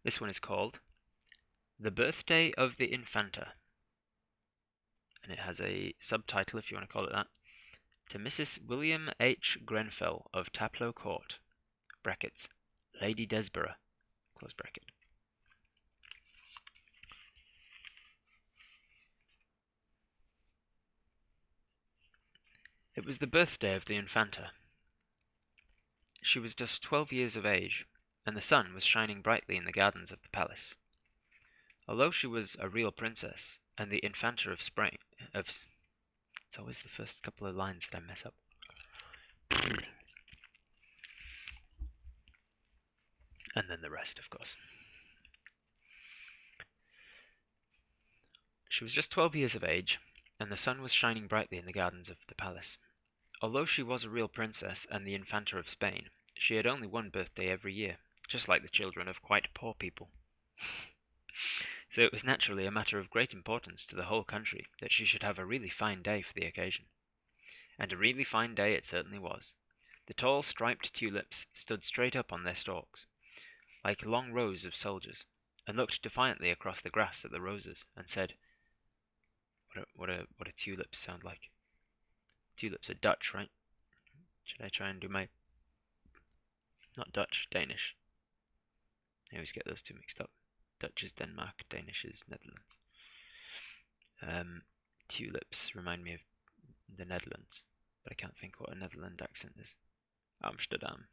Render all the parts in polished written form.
This one is called The Birthday of the Infanta, and it has a subtitle, if you want to call it that, to Mrs. William H. Grenfell of Taplow Court, brackets, Lady Desborough, close bracket. It was the birthday of the Infanta. She was just 12 years of age, and the sun was shining brightly in the gardens of the palace. Although she was a real princess, and the Infanta of Spain, it's always the first couple of lines that I mess up. And then the rest, of course. She was just 12 years of age, and the sun was shining brightly in the gardens of the palace. Although she was a real princess and the Infanta of Spain, she had only one birthday every year, just like the children of quite poor people. So it was naturally a matter of great importance to the whole country that she should have a really fine day for the occasion. And a really fine day it certainly was. The tall striped tulips stood straight up on their stalks, like long rows of soldiers, and looked defiantly across the grass at the roses, and said, what do tulips sound like? Tulips are Dutch, right? Should I try and do my... Not Dutch, Danish. I always get those two mixed up. Dutch is Denmark, Danish is Netherlands. Tulips remind me of the Netherlands, but I can't think what a Netherlands accent is. Amsterdam.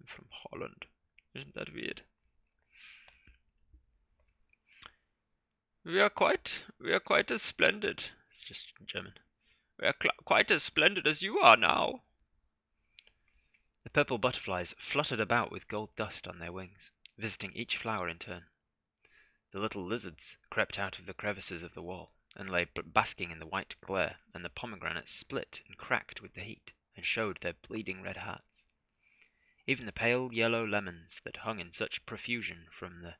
I'm from Holland. Isn't that weird? We are quite as splendid. It's just German. We are quite as splendid as you are now. The purple butterflies fluttered about with gold dust on their wings, visiting each flower in turn. The little lizards crept out of the crevices of the wall, and lay basking in the white glare, and the pomegranates split and cracked with the heat, and showed their bleeding red hearts. Even the pale yellow lemons that hung in such profusion from the...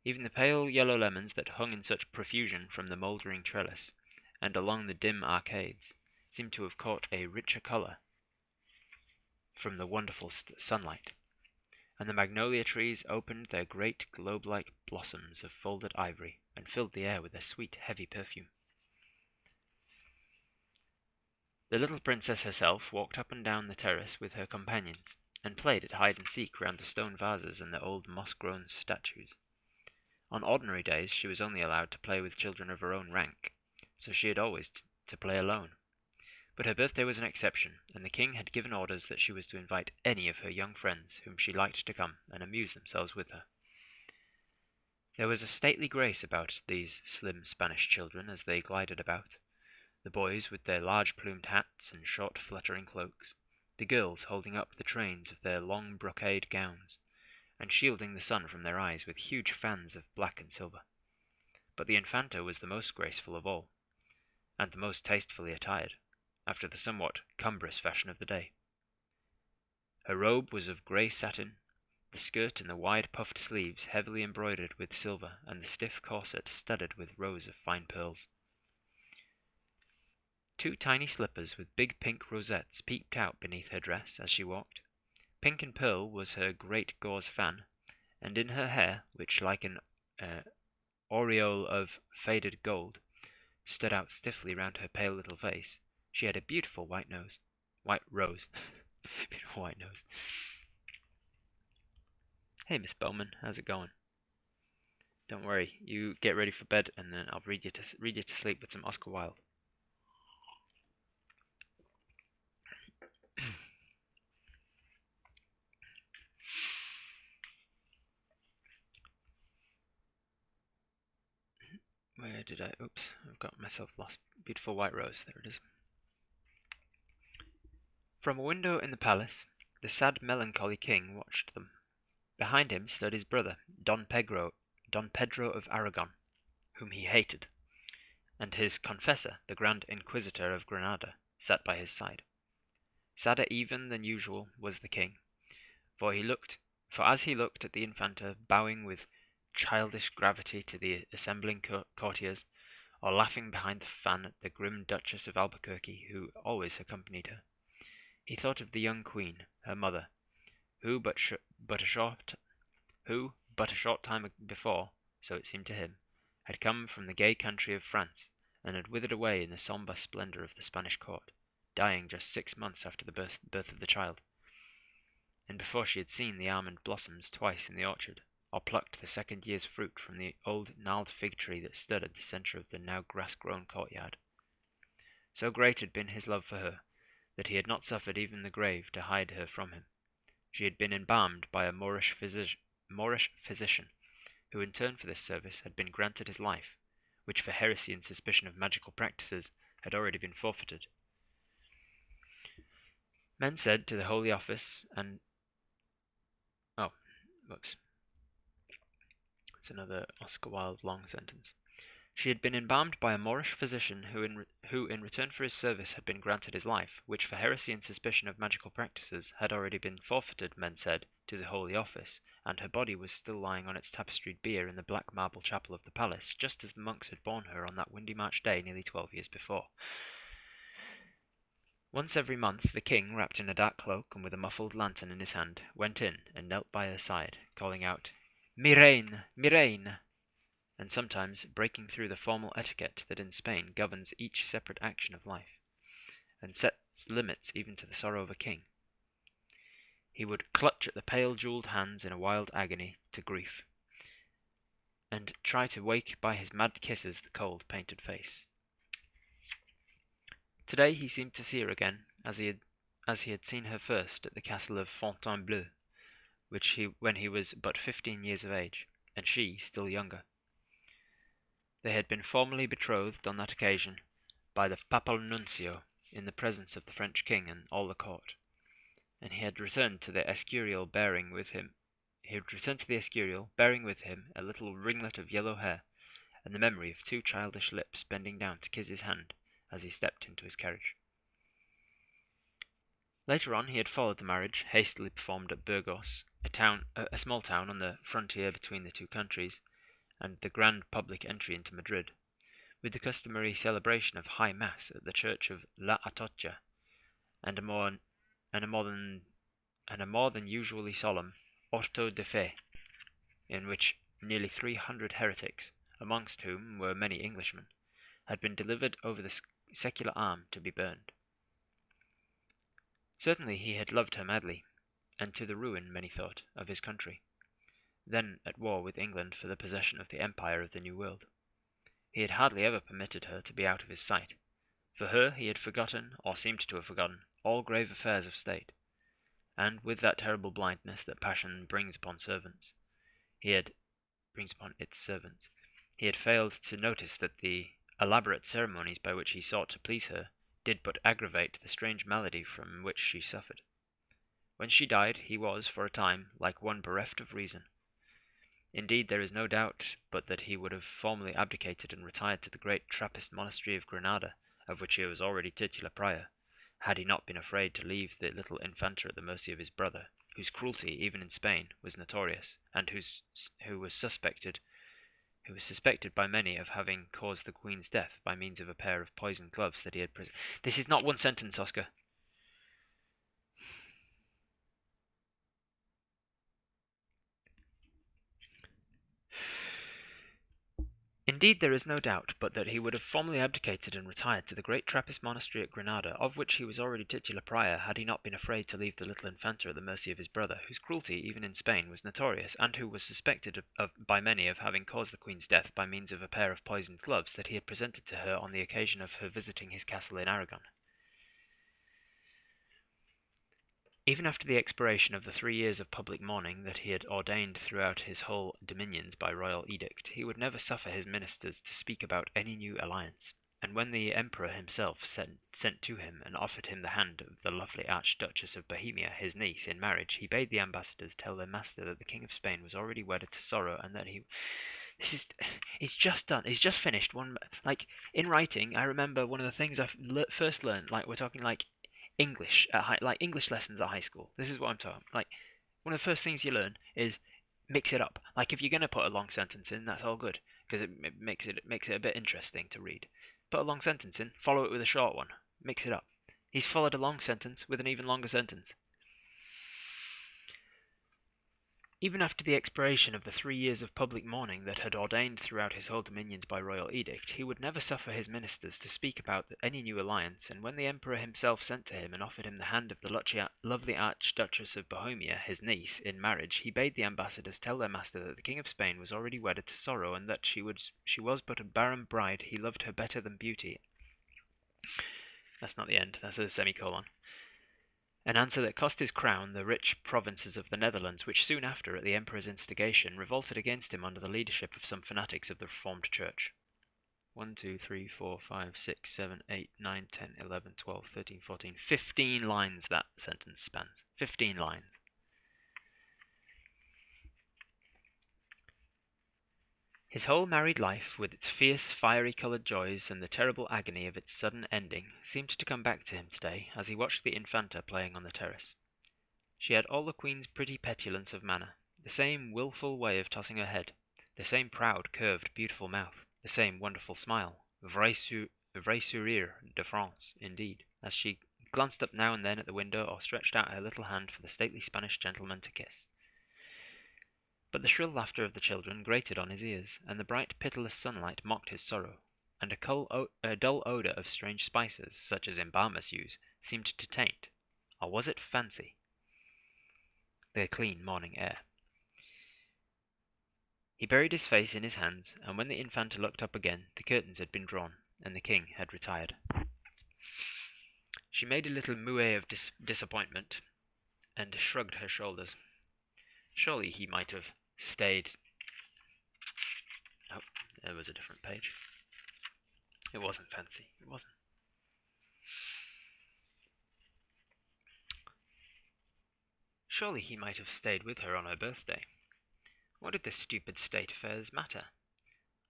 Even the pale yellow lemons that hung in such profusion from the mouldering trellis, and along the dim arcades, seemed to have caught a richer colour from the wonderful sunlight, and the magnolia trees opened their great globe-like blossoms of folded ivory, and filled the air with their sweet, heavy perfume. The little princess herself walked up and down the terrace with her companions, and played at hide-and-seek round the stone vases and the old moss-grown statues. On ordinary days she was only allowed to play with children of her own rank, so she had always to play alone. But her birthday was an exception, and the king had given orders that she was to invite any of her young friends whom she liked to come and amuse themselves with her. There was a stately grace about these slim Spanish children as they glided about, the boys with their large plumed hats and short fluttering cloaks, the girls holding up the trains of their long brocade gowns, and shielding the sun from their eyes with huge fans of black and silver. But the Infanta was the most graceful of all, and the most tastefully attired, after the somewhat cumbrous fashion of the day. Her robe was of grey satin, the skirt and the wide puffed sleeves heavily embroidered with silver, and the stiff corset studded with rows of fine pearls. Two tiny slippers with big pink rosettes peeped out beneath her dress as she walked. Pink and pearl was her great gauze fan, and in her hair, which like an aureole of faded gold stood out stiffly round her pale little face, she had a beautiful white rose. Beautiful white nose. Hey, Miss Bowman, how's it going? Don't worry, you get ready for bed, and then I'll read you to sleep with some Oscar Wilde. Where did I... Oops, I've got myself lost. Beautiful white rose, there it is. From a window in the palace, the sad melancholy king watched them. Behind him stood his brother, Don Pedro of Aragon, whom he hated, and his confessor, the Grand Inquisitor of Granada, sat by his side. Sadder even than usual was the king, for as he looked at the Infanta bowing with childish gravity to the assembling courtiers, or laughing behind the fan at the grim Duchess of Albuquerque, who always accompanied her, he thought of the young queen, her mother, who but a short who but a short time before, so it seemed to him, had come from the gay country of France, and had withered away in the sombre splendour of the Spanish court, dying just 6 months after the birth of the child, and before she had seen the almond blossoms twice in the orchard, or plucked the second year's fruit from the old gnarled fig tree that stood at the centre of the now grass-grown courtyard. So great had been his love for her, that he had not suffered even the grave to hide her from him. She had been embalmed by a Moorish physician, who in turn for this service had been granted his life, which for heresy and suspicion of magical practices had already been forfeited. Men said to the Holy Office and... Oh, whoops. That's another Oscar Wilde long sentence. She had been embalmed by a Moorish physician who in return for his service had been granted his life, which for heresy and suspicion of magical practices had already been forfeited, men said, to the Holy Office, and her body was still lying on its tapestried bier in the black marble chapel of the palace, just as the monks had borne her on that windy March day nearly 12 years before. Once every month the king, wrapped in a dark cloak and with a muffled lantern in his hand, went in and knelt by her side, calling out, "Mi reine! Mi reine!" and sometimes breaking through the formal etiquette that in Spain governs each separate action of life, and sets limits even to the sorrow of a king. He would clutch at the pale jewelled hands in a wild agony to grief, and try to wake by his mad kisses the cold, painted face. Today he seemed to see her again, as he had seen her first at the castle of Fontainebleau, when he was but 15 years of age, and she still younger. They had been formally betrothed on that occasion by the papal nuncio in the presence of the French king and all the court, and he had returned to the Escurial bearing with him a little ringlet of yellow hair, and the memory of 2 childish lips bending down to kiss his hand as he stepped into his carriage. Later on he had followed the marriage, hastily performed at Burgos, a small town on the frontier between the two countries, and the grand public entry into Madrid, with the customary celebration of High Mass at the church of La Atocha, and a more than usually solemn auto de fe, in which nearly 300 heretics, amongst whom were many Englishmen, had been delivered over the secular arm to be burned. Certainly he had loved her madly, and to the ruin, many thought, of his country, then at war with England for the possession of the empire of the New World. He had hardly ever permitted her to be out of his sight. For her he had forgotten, or seemed to have forgotten, all grave affairs of state, and with that terrible blindness that passion brings upon its servants, he had failed to notice that the elaborate ceremonies by which he sought to please her did but aggravate the strange malady from which she suffered. When she died, he was, for a time, like one bereft of reason. Indeed, there is no doubt but that he would have formally abdicated and retired to the great Trappist monastery of Granada, of which he was already titular prior, had he not been afraid to leave the little Infanta at the mercy of his brother, whose cruelty, even in Spain, was notorious, and who was suspected by many of having caused the Queen's death by means of a pair of poisoned gloves that he had preserved. This is not one sentence, Oscar. Indeed, there is no doubt but that he would have formally abdicated and retired to the great Trappist monastery at Granada, of which he was already titular prior, had he not been afraid to leave the little Infanta at the mercy of his brother, whose cruelty, even in Spain, was notorious, and who was suspected by many of having caused the Queen's death by means of a pair of poisoned gloves that he had presented to her on the occasion of her visiting his castle in Aragon. Even after the expiration of the 3 years of public mourning that he had ordained throughout his whole dominions by royal edict, he would never suffer his ministers to speak about any new alliance, and when the emperor himself sent to him and offered him the hand of the lovely Archduchess of Bohemia, his niece, in marriage, he bade the ambassadors tell their master that the King of Spain was already wedded to sorrow, and that it's just done. It's just finished. In writing, I remember one of the things I first learned. We're talking English English lessons at high school. This is what I'm talking. One of the first things you learn is mix it up. If you're gonna put a long sentence in, that's all good because it makes it a bit interesting to read. Put a long sentence in, follow it with a short one. Mix it up. He's followed a long sentence with an even longer sentence. Even after the expiration of the 3 years of public mourning that had ordained throughout his whole dominions by royal edict, he would never suffer his ministers to speak about any new alliance, and when the emperor himself sent to him and offered him the hand of the lovely Archduchess of Bohemia, his niece, in marriage, he bade the ambassadors tell their master that the King of Spain was already wedded to sorrow, and that she was but a barren bride. He loved her better than beauty. That's not the end, that's a semicolon. An answer that cost his crown the rich provinces of the Netherlands, which soon after, at the emperor's instigation, revolted against him under the leadership of some fanatics of the Reformed Church. 1, 2, 3, 4, 5, 6, 7, 8, 9, 10, 11, 12, 13, 14, 15 lines that sentence spans. 15 lines. His whole married life, with its fierce, fiery-coloured joys and the terrible agony of its sudden ending, seemed to come back to him today as he watched the Infanta playing on the terrace. She had all the Queen's pretty petulance of manner, the same wilful way of tossing her head, the same proud, curved, beautiful mouth, the same wonderful smile, vrai sourire de France, indeed, as she glanced up now and then at the window or stretched out her little hand for the stately Spanish gentleman to kiss. But the shrill laughter of the children grated on his ears, and the bright, pitiless sunlight mocked his sorrow, and a dull odour of strange spices, such as embalmers use, seemed to taint, or was it fancy, the clean morning air. He buried his face in his hands, and when the Infanta looked up again, the curtains had been drawn, and the king had retired. She made a little moue of disappointment, and shrugged her shoulders. Surely he might have stayed. Oh, there was a different page. It wasn't fancy. It wasn't. Surely he might have stayed with her on her birthday. What did the stupid state affairs matter?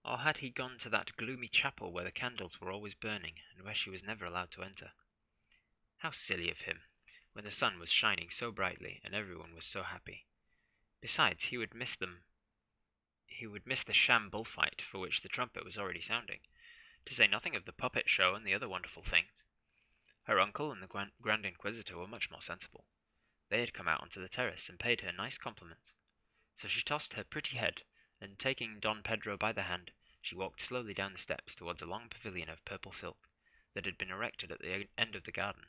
Or had he gone to that gloomy chapel where the candles were always burning, and where she was never allowed to enter? How silly of him, when the sun was shining so brightly, and everyone was so happy. Besides, he would miss the sham bullfight for which the trumpet was already sounding, to say nothing of the puppet show and the other wonderful things. Her uncle and the Grand Inquisitor were much more sensible. They had come out onto the terrace and paid her nice compliments. So she tossed her pretty head, and taking Don Pedro by the hand, she walked slowly down the steps towards a long pavilion of purple silk that had been erected at the end of the garden,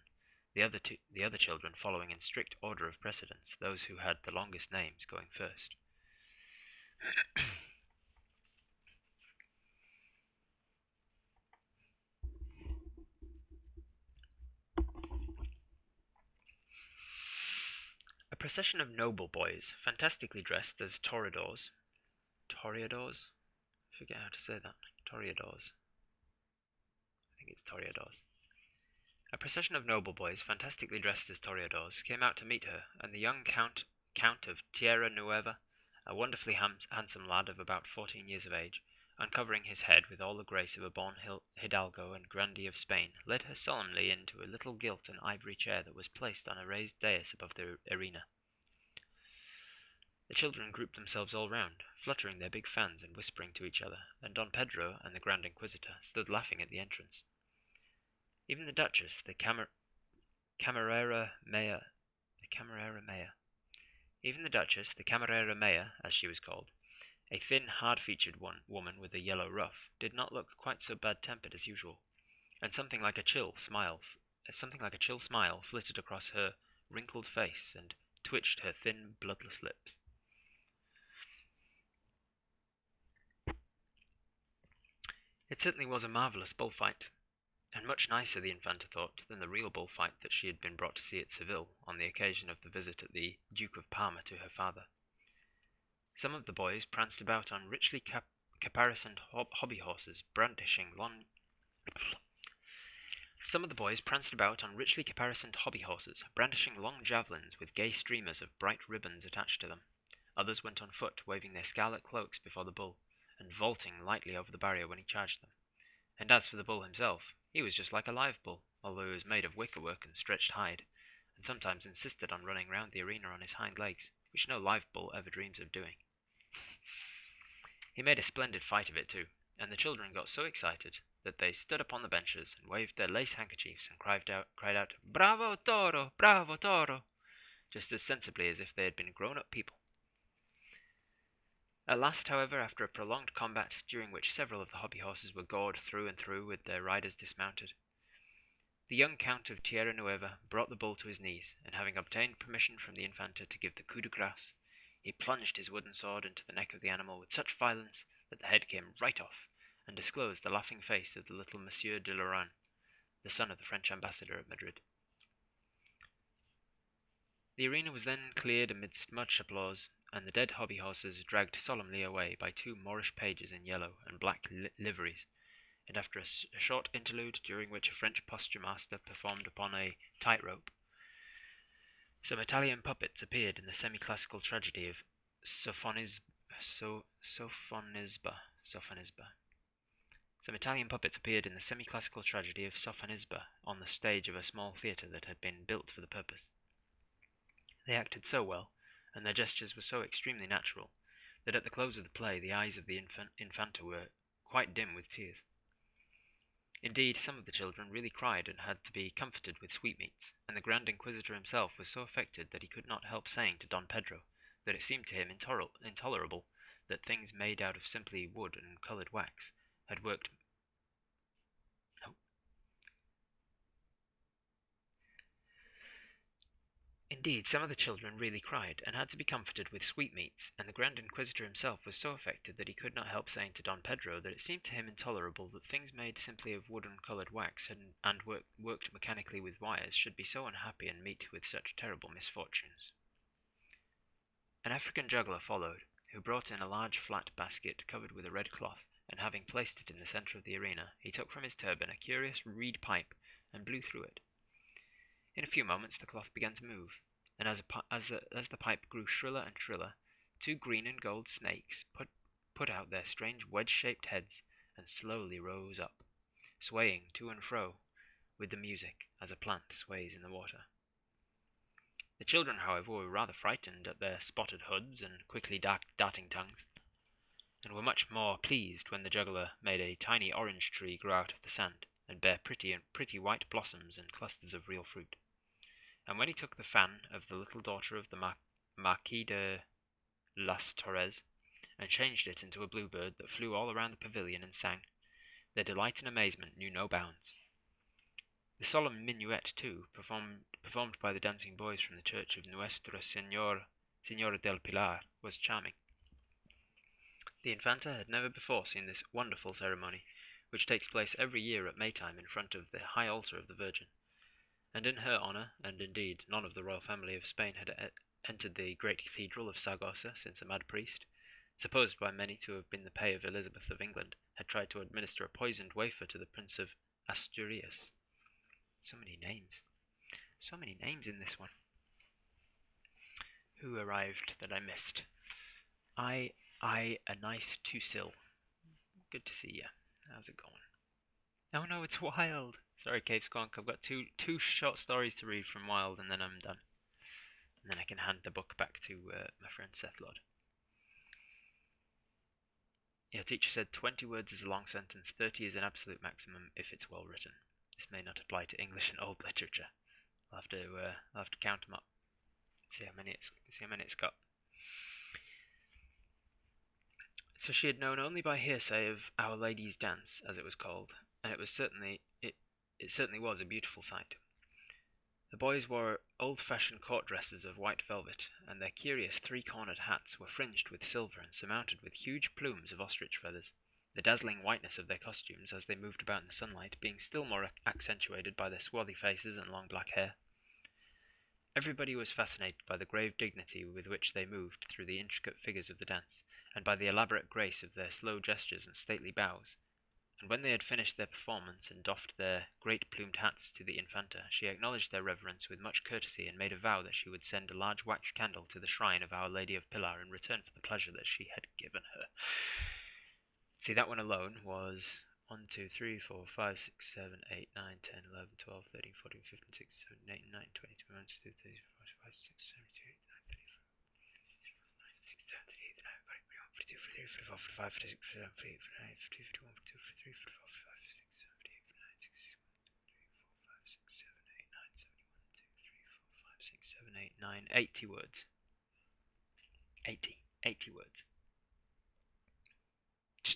the other children following in strict order of precedence, those who had the longest names going first. A procession of noble boys, fantastically dressed as toreadors. Toreadors? I forget how to say that. Toreadors. I think it's toreadors. A procession of noble boys, fantastically dressed as toreadors, came out to meet her, and the young Count of Tierra Nueva, a wonderfully handsome lad of about 14 years of age, uncovering his head with all the grace of a born hidalgo and grandee of Spain, led her solemnly into a little gilt and ivory chair that was placed on a raised dais above the arena. The children grouped themselves all round, fluttering their big fans and whispering to each other, and Don Pedro and the Grand Inquisitor stood laughing at the entrance. Even the Duchess, the Camerera Maya, even the Duchess, the Camerera Maya, as she was called, a thin, hard-featured woman with a yellow ruff, did not look quite so bad-tempered as usual, and something like a chill smile flitted across her wrinkled face and twitched her thin, bloodless lips. It certainly was a marvellous bullfight, and much nicer, the Infanta thought, than the real bullfight that she had been brought to see at Seville on the occasion of the visit of the Duke of Parma to her father. Some of the boys pranced about on richly caparisoned hobby horses, brandishing long javelins with gay streamers of bright ribbons attached to them. Others went on foot, waving their scarlet cloaks before the bull, and vaulting lightly over the barrier when he charged them. And as for the bull himself, he was just like a live bull, although he was made of wickerwork and stretched hide, and sometimes insisted on running round the arena on his hind legs, which no live bull ever dreams of doing. He made a splendid fight of it too, and the children got so excited that they stood upon the benches and waved their lace handkerchiefs and cried out, "Bravo, toro! Bravo, toro!" just as sensibly as if they had been grown-up people. At last, however, after a prolonged combat, during which several of the hobby horses were gored through and through with their riders dismounted, the young Count of Tierra Nueva brought the bull to his knees, and having obtained permission from the Infanta to give the coup de grace, he plunged his wooden sword into the neck of the animal with such violence that the head came right off, and disclosed the laughing face of the little Monsieur de Lorraine, the son of the French ambassador at Madrid. The arena was then cleared amidst much applause, and the dead hobby horses dragged solemnly away by two Moorish pages in yellow and black liveries, and after a short interlude, during which a French posture master performed upon a tightrope, some Italian puppets appeared in the semi-classical tragedy of Sophonisba. Some Italian puppets appeared in the semi-classical tragedy of Sophonisba on the stage of a small theatre that had been built for the purpose. They acted so well, and their gestures were so extremely natural, that at the close of the play the eyes of the Infanta were quite dim with tears. Indeed, some of the children really cried and had to be comforted with sweetmeats, and the Grand Inquisitor himself was so affected that he could not help saying to Don Pedro that it seemed to him intolerable that things made out of simply wood and coloured wax had worked Indeed, some of the children really cried, and had to be comforted with sweetmeats, and the Grand Inquisitor himself was so affected that he could not help saying to Don Pedro that it seemed to him intolerable that things made simply of wood and coloured wax and worked mechanically with wires should be so unhappy and meet with such terrible misfortunes. An African juggler followed, who brought in a large flat basket covered with a red cloth, and having placed it in the centre of the arena, he took from his turban a curious reed pipe and blew through it. In a few moments the cloth began to move, and as the pipe grew shriller and shriller, two green and gold snakes put out their strange wedge-shaped heads and slowly rose up, swaying to and fro with the music as a plant sways in the water. The children, however, were rather frightened at their spotted hoods and quickly darting tongues, and were much more pleased when the juggler made a tiny orange tree grow out of the sand, and bear pretty white blossoms and clusters of real fruit. And when he took the fan of the little daughter of the Marquis de Las Torres, and changed it into a bluebird that flew all around the pavilion and sang, their delight and amazement knew no bounds. The solemn minuet, too, performed by the dancing boys from the church of Nuestra Señora del Pilar, was charming. The Infanta had never before seen this wonderful ceremony, which takes place every year at Maytime in front of the high altar of the Virgin, and in her honour, and indeed none of the royal family of Spain had entered the great cathedral of Saragossa since a mad priest, supposed by many to have been the pay of Elizabeth of England, had tried to administer a poisoned wafer to the Prince of Asturias. So many names in this one. Who arrived that I missed? I, a nice Tusil. Good to see ya. How's it going? Oh no, it's Wilde. Sorry, Cave Squonk. I've got two short stories to read from Wilde, and then I'm done. And then I can hand the book back to my friend Seth Lord. Your teacher said 20 words is a long sentence, 30 is an absolute maximum if it's well written. This may not apply to English and old literature. I'll have to count them up. See how many it's got. So she had known only by hearsay of Our Lady's Dance, as it was called, and it certainly was a beautiful sight. The boys wore old-fashioned court dresses of white velvet, and their curious three-cornered hats were fringed with silver and surmounted with huge plumes of ostrich feathers, the dazzling whiteness of their costumes as they moved about in the sunlight being still more accentuated by their swarthy faces and long black hair. Everybody was fascinated by the grave dignity with which they moved through the intricate figures of the dance, and by the elaborate grace of their slow gestures and stately bows, and when they had finished their performance and doffed their great plumed hats to the Infanta, she acknowledged their reverence with much courtesy and made a vow that she would send a large wax candle to the shrine of Our Lady of Pilar in return for the pleasure that she had given her. See, that one alone was 1, 2, 3, 4, 5, 6, 7, 8, 9, 10, 11, 12, 13, 14, 15, 16, 17, 18, 19, 20, 21, 22, 23, 24, 25, 26, 27, 80 words. 80 words.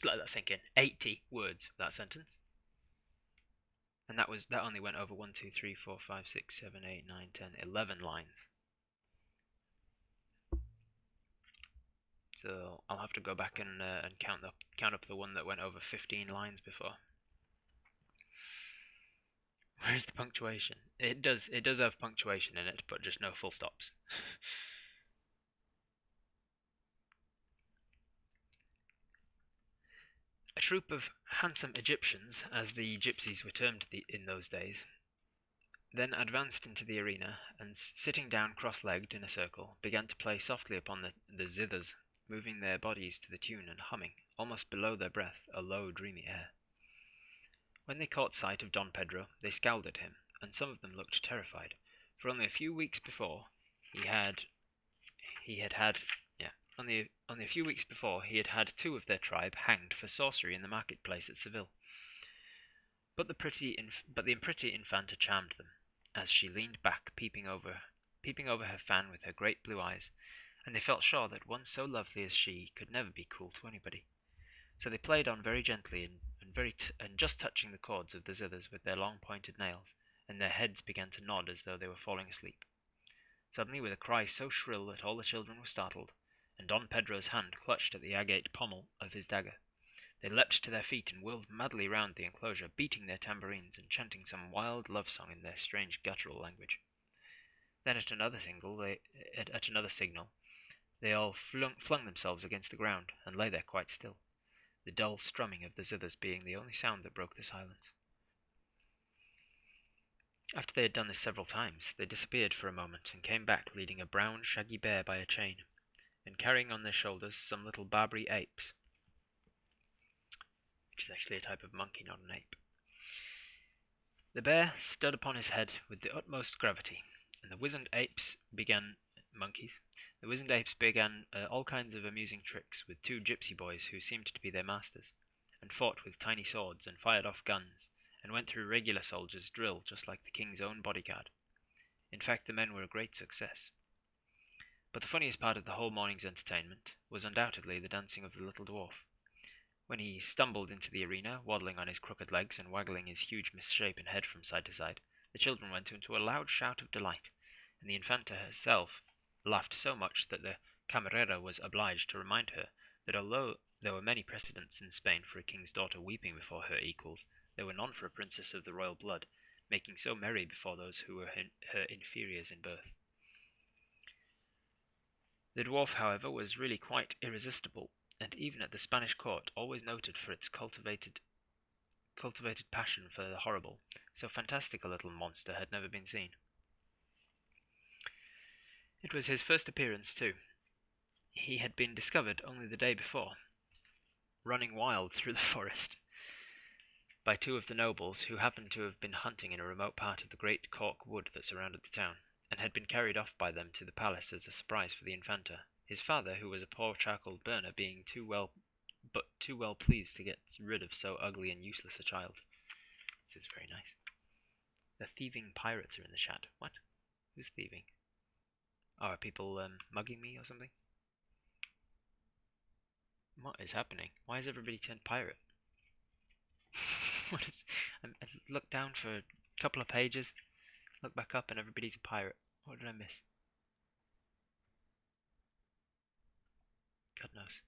Just let that sink in. 80 words for that sentence. And that only went over 1, 2, 3, 4, 5, 6, 7, 8, 9, 10, 11 lines. So I'll have to go back and count up the one that went over 15 lines before. Where's the punctuation? It does have punctuation in it, but just no full stops. A troop of handsome Egyptians, as the gypsies were termed in those days, then advanced into the arena, and sitting down cross-legged in a circle, began to play softly upon the zithers, moving their bodies to the tune and humming, almost below their breath, a low, dreamy air. When they caught sight of Don Pedro, they scowled at him, and some of them looked terrified, for only a few weeks before he had only a few weeks before he had had 2 of their tribe hanged for sorcery in the marketplace at Seville. But the pretty Infanta charmed them, as she leaned back, peeping over her fan with her great blue eyes, and they felt sure that one so lovely as she could never be cruel to anybody. So they played on very gently, and just touching the cords of the zithers with their long pointed nails, and their heads began to nod as though they were falling asleep. Suddenly, with a cry so shrill that all the children were startled, and Don Pedro's hand clutched at the agate pommel of his dagger, they leapt to their feet and whirled madly round the enclosure, beating their tambourines and chanting some wild love song in their strange guttural language. Then at another signal, they all flung themselves against the ground and lay there quite still, the dull strumming of the zithers being the only sound that broke the silence. After they had done this several times, they disappeared for a moment and came back leading a brown, shaggy bear by a chain, and carrying on their shoulders some little Barbary apes, which is actually a type of monkey, not an ape. The bear stood upon his head with the utmost gravity, and the wizened apes began all kinds of amusing tricks with 2 gypsy boys who seemed to be their masters, and fought with tiny swords, and fired off guns, and went through regular soldiers' drill just like the king's own bodyguard. In fact, the men were a great success. But the funniest part of the whole morning's entertainment was undoubtedly the dancing of the little dwarf. When he stumbled into the arena, waddling on his crooked legs and waggling his huge misshapen head from side to side, the children went into a loud shout of delight, and the Infanta herself laughed so much that the camarera was obliged to remind her that although there were many precedents in Spain for a king's daughter weeping before her equals, there were none for a princess of the royal blood making so merry before those who were her inferiors in birth. The dwarf, however, was really quite irresistible, and even at the Spanish court always noted for its cultivated passion for the horrible. So fantastic a little monster had never been seen. It was his first appearance, too. He had been discovered only the day before, running wild through the forest, by 2 of the nobles who happened to have been hunting in a remote part of the great cork wood that surrounded the town, and had been carried off by them to the palace as a surprise for the Infanta, his father, who was a poor charcoal burner, being too well pleased to get rid of so ugly and useless a child. This is very nice. The thieving pirates are in the chat. What? Who's thieving? Oh, are people mugging me or something? What is happening? Why has everybody turned pirate? I looked down for a couple of pages, look back up, and everybody's a pirate. What did I miss? God knows.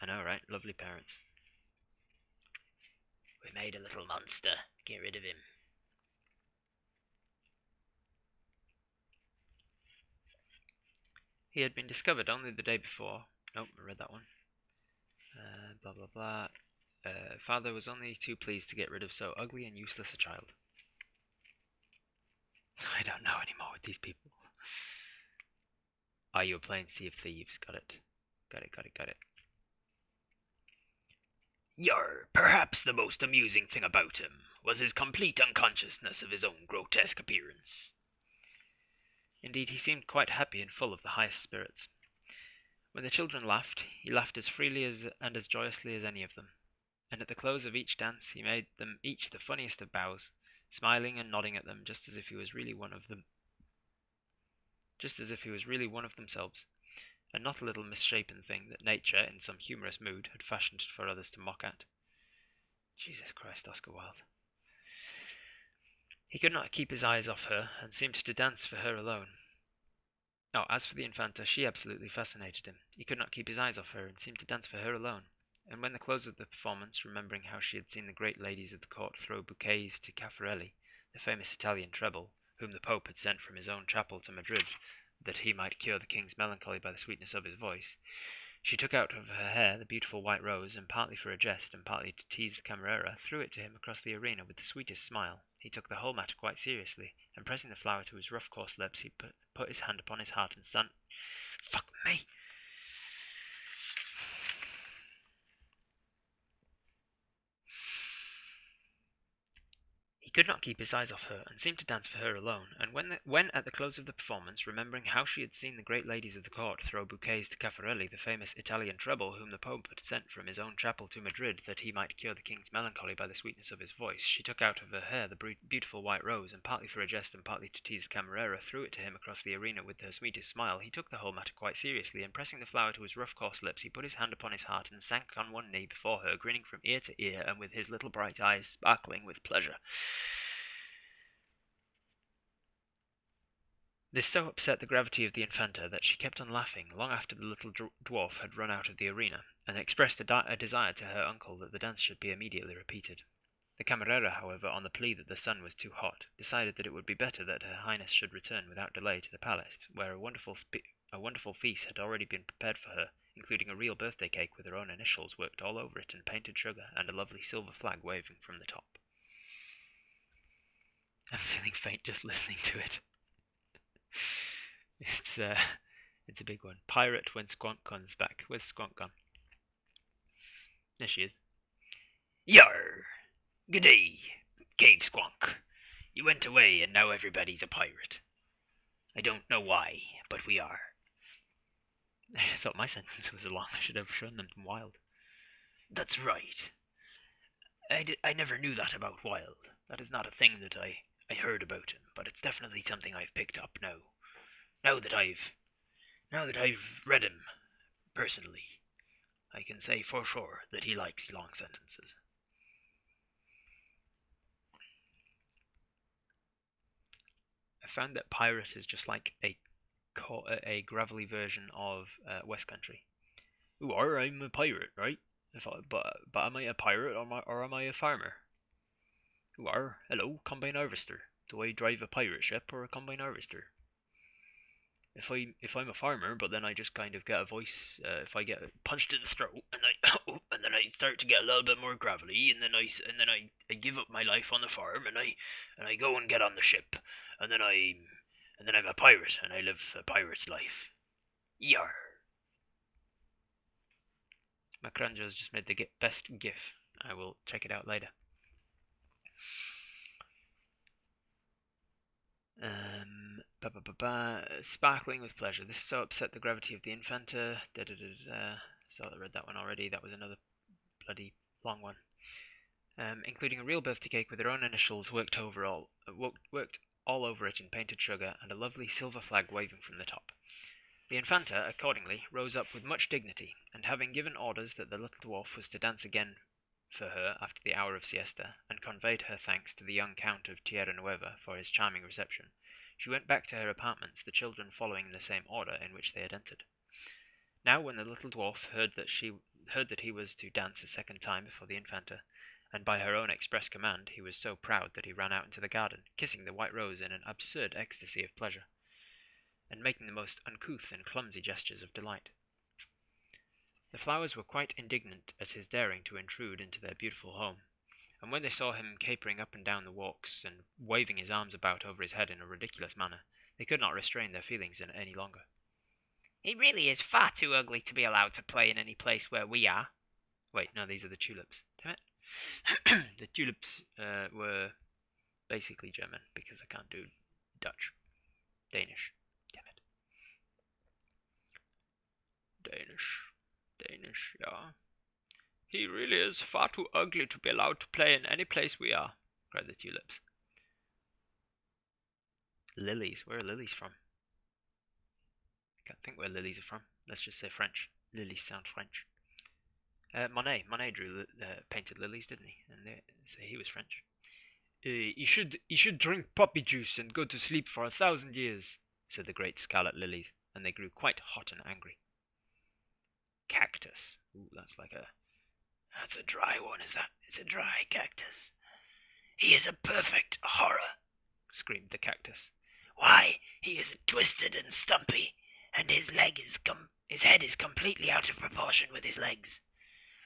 I know, right? Lovely parents. We made a little monster. Get rid of him. He had been discovered only the day before. Nope, I read that one. Blah blah blah. Father was only too pleased to get rid of so ugly and useless a child. I don't know anymore with these people. Ah, you were playing Sea of Thieves. Got it. Got it. Yar, perhaps the most amusing thing about him was his complete unconsciousness of his own grotesque appearance. Indeed, he seemed quite happy and full of the highest spirits. When the children laughed, he laughed as freely and as joyously as any of them, and at the close of each dance he made them each the funniest of bows, smiling and nodding at them just as if he was really one of themselves, and not a little misshapen thing that nature, in some humorous mood, had fashioned for others to mock at. Jesus Christ, Oscar Wilde. He could not keep his eyes off her, and seemed to dance for her alone. Oh, as for the Infanta, she absolutely fascinated him. He could not keep his eyes off her, and seemed to dance for her alone. And when the close of the performance, remembering how she had seen the great ladies of the court throw bouquets to Caffarelli, the famous Italian treble, whom the Pope had sent from his own chapel to Madrid, that he might cure the king's melancholy by the sweetness of his voice, she took out of her hair the beautiful white rose, and partly for a jest, and partly to tease the camerera, threw it to him across the arena with the sweetest smile. He took the whole matter quite seriously, and pressing the flower to his rough coarse lips, he put his hand upon his heart and sang. Fuck me! He could not keep his eyes off her, and seemed to dance for her alone, and when at the close of the performance, remembering how she had seen the great ladies of the court throw bouquets to Caffarelli, the famous Italian treble, whom the Pope had sent from his own chapel to Madrid, that he might cure the king's melancholy by the sweetness of his voice, she took out of her hair the beautiful white rose, and partly for a jest and partly to tease the camerera, threw it to him across the arena with her sweetest smile. He took the whole matter quite seriously, and pressing the flower to his rough coarse lips, he put his hand upon his heart and sank on one knee before her, grinning from ear to ear, and with his little bright eyes sparkling with pleasure. This so upset the gravity of the Infanta that she kept on laughing long after the little dwarf had run out of the arena, and expressed a desire to her uncle that the dance should be immediately repeated. The camerera, however, on the plea that the sun was too hot, decided that it would be better that her highness should return without delay to the palace, where a wonderful feast had already been prepared for her, including a real birthday cake with her own initials worked all over it in painted sugar, and a lovely silver flag waving from the top. I'm feeling faint just listening to it. It's a big one. Pirate when Squonk comes back. Where's Squonk gone? There she is. Yar! Good day, Cave Squonk. You went away and now everybody's a pirate. I don't know why, but we are. I thought my sentence was long. I should have shown them Wilde. That's right. I never knew that about Wilde. That is not a thing that I heard about him, but it's definitely something I've picked up now. Now that I've read him personally, I can say for sure that he likes long sentences. I found that pirate is just like a gravelly version of West Country. Ooh, I'm a pirate, right? But am I a pirate or am I a farmer? Ooh, hello, combine harvester. Do I drive a pirate ship or a combine harvester? If I'm a farmer, but then I just kind of get a voice, if I get punched in the throat and and then I start to get a little bit more gravelly, and then I give up my life on the farm and I go and get on the ship, and then I'm a pirate and I live a pirate's life. Yar. Macranjo's just made the best GIF. I will check it out later. Sparkling with pleasure. This so upset the gravity of the Infanta. So I read that one already. That was another bloody long one. Including a real birthday cake with her own initials worked all over it in painted sugar, and a lovely silver flag waving from the top. The Infanta, accordingly, rose up with much dignity, and having given orders that the little dwarf was to dance again for her after the hour of siesta, and conveyed her thanks to the young Count of Tierra Nueva for his charming reception, she went back to her apartments, the children following in the same order in which they had entered. Now when the little dwarf heard that he was to dance a second time before the Infanta, and by her own express command, he was so proud that he ran out into the garden, kissing the white rose in an absurd ecstasy of pleasure, and making the most uncouth and clumsy gestures of delight. The flowers were quite indignant at his daring to intrude into their beautiful home, and when they saw him capering up and down the walks, and waving his arms about over his head in a ridiculous manner, they could not restrain their feelings any longer. He really is far too ugly to be allowed to play in any place where we are. Wait, no, these are the tulips. Damn it. The tulips were basically German, because I can't do Dutch. Danish. Damn it. Danish, yeah. He really is far too ugly to be allowed to play in any place we are, cried the tulips. Lilies, where are lilies from? Can't think where lilies are from. Let's just say French. Lilies sound French. Monet painted lilies, didn't he? And so he was French. You should drink poppy juice and go to sleep for 1,000 years, said the great scarlet lilies, and they grew quite hot and angry. Cactus. Ooh, that's a dry one, is that? It's a dry cactus. He is a perfect horror, screamed the cactus. Why, he is twisted and stumpy, and his head is completely out of proportion with his legs.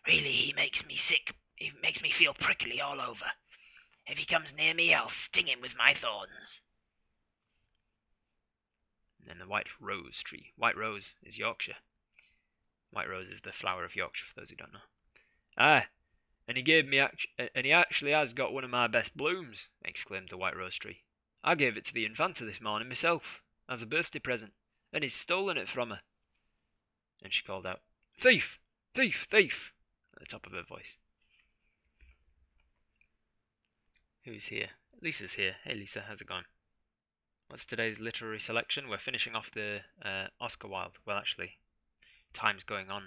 Really, he makes me sick. He makes me feel prickly all over. If he comes near me, I'll sting him with my thorns. And then the white rose tree. White rose is Yorkshire. White rose is the flower of Yorkshire, for those who don't know. Ah, and he actually has got one of my best blooms, exclaimed the white rose tree. I gave it to the Infanta this morning myself, as a birthday present, and he's stolen it from her. And she called out, Thief! Thief! Thief! At the top of her voice. Who's here? Lisa's here. Hey Lisa, how's it going? What's today's literary selection? We're finishing off the Oscar Wilde. Well, actually, time's going on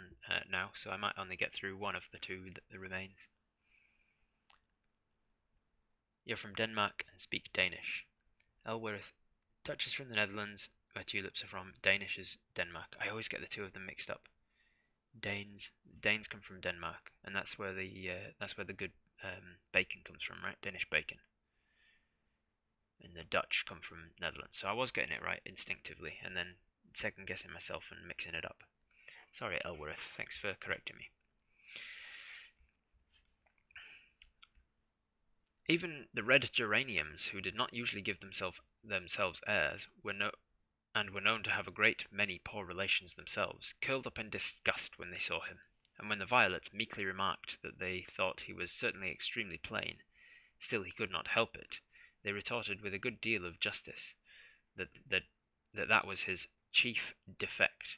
now, so I might only get through one of the two that remains. You're from Denmark and speak Danish. Elworth, Dutch is from the Netherlands, where tulips are from. Danish is Denmark. I always get the two of them mixed up. Danes come from Denmark, and that's where the good bacon comes from, right? Danish bacon. And the Dutch come from Netherlands. So I was getting it right instinctively, and then second guessing myself and mixing it up. Sorry, Elworth. Thanks for correcting me. Even the red geraniums, who did not usually give themselves airs, were known to have a great many poor relations themselves, curled up in disgust when they saw him, and when the violets meekly remarked that they thought he was certainly extremely plain, still he could not help it, they retorted with a good deal of justice that was his chief defect,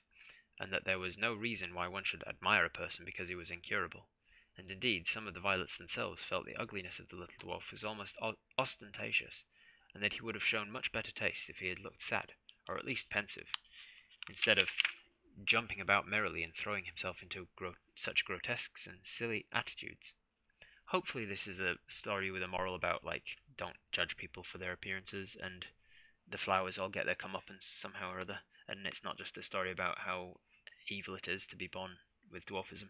and that there was no reason why one should admire a person because he was incurable. And indeed some of the violets themselves felt the ugliness of the little dwarf was almost ostentatious, and that he would have shown much better taste if he had looked sad, or at least pensive, instead of jumping about merrily and throwing himself into such grotesques and silly attitudes. Hopefully this is a story with a moral about, like, don't judge people for their appearances, and the flowers all get their comeuppance somehow or other, and it's not just a story about how evil it is to be born with dwarfism.